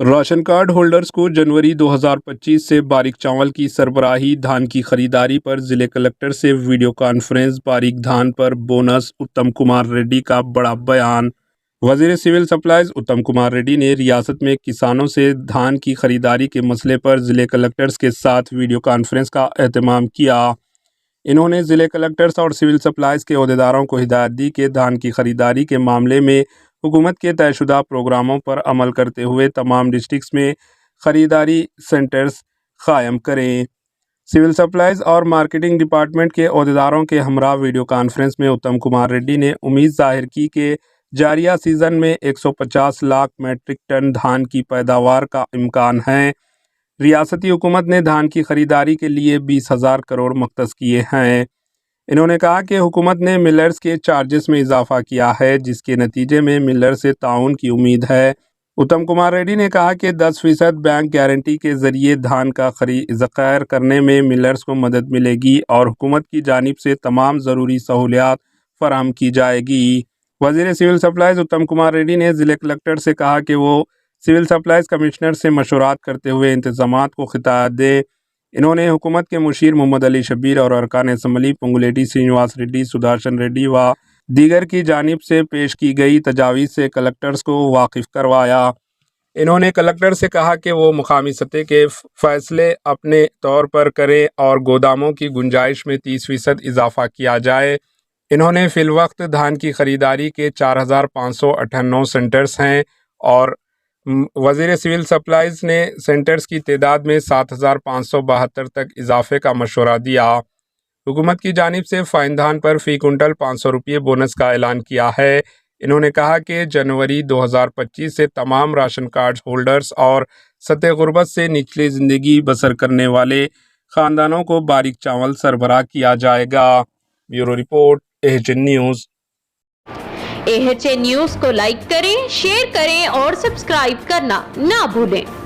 Ration card holders کو جنوری 2025 سے باریک چاول کی سربراہی، دھان کی خریداری پر ضلع کلکٹر سے ویڈیو کانفرنس۔ باریک دھان پر بونس، اتم کمار ریڈی کا بڑا بیان۔ وزیر سول سپلائز اتم کمار ریڈی نے ریاست میں کسانوں سے دھان کی خریداری کے مسئلے پر ضلع کلکٹرز کے ساتھ ویڈیو کانفرنس کا اہتمام کیا۔ انہوں نے ضلع کلکٹرز اور سول سپلائز کے عہدیداروں کو ہدایت دی کہ دھان کی خریداری کے معاملے میں حکومت کے طے شدہ پروگراموں پر عمل کرتے ہوئے تمام ڈسٹرکٹس میں خریداری سینٹرز قائم کریں۔ سول سپلائز اور مارکیٹنگ ڈپارٹمنٹ کے عہدیداروں کے ہمراہ ویڈیو کانفرنس میں اتم کمار ریڈی نے امید ظاہر کی کہ جاریہ سیزن میں 150 لاکھ میٹرک ٹن دھان کی پیداوار کا امکان ہے۔ ریاستی حکومت نے دھان کی خریداری کے لیے 20,000 کروڑ مختص کیے ہیں۔ انہوں نے کہا کہ حکومت نے ملرز کے چارجز میں اضافہ کیا ہے، جس کے نتیجے میں ملر سے تعاون کی امید ہے۔ اتم کمار ریڈی نے کہا کہ 10% بینک گارنٹی کے ذریعے دھان کا ذخائر کرنے میں ملرز کو مدد ملے گی اور حکومت کی جانب سے تمام ضروری سہولیات فراہم کی جائے گی۔ وزیر سول سپلائز اتم کمار ریڈی نے ضلع کلکٹر سے کہا کہ وہ سول سپلائز کمشنر سے مشورات کرتے ہوئے انتظامات کو خطوط دیں۔ انہوں نے حکومت کے مشیر محمد علی شبیر اور ارکان اسمبلی پنگولیٹی سرینواس ریڈی، سدرشن ریڈی و دیگر کی جانب سے پیش کی گئی تجاویز سے کلکٹرز کو واقف کروایا۔ انہوں نے کلکٹر سے کہا کہ وہ مقامی سطح کے فیصلے اپنے طور پر کریں اور گوداموں کی گنجائش میں 30% اضافہ کیا جائے۔ انہوں نے فی الوقت دھان کی خریداری کے 4,598 سینٹرز ہیں اور وزیر سول سپلائز نے سینٹرز کی تعداد میں 7,572 تک اضافے کا مشورہ دیا۔ حکومت کی جانب سے فائن دھان پر فی کنٹل 500 روپے بونس کا اعلان کیا ہے۔ انہوں نے کہا کہ جنوری 2025 سے تمام راشن کارڈ ہولڈرز اور سطح غربت سے نچلی زندگی بسر کرنے والے خاندانوں کو باریک چاول سربراہ کیا جائے گا۔ Bureau report, AHN news. AHN news کو لائک کریں، شیئر کریں اور سبسکرائب کرنا نہ بھولیں۔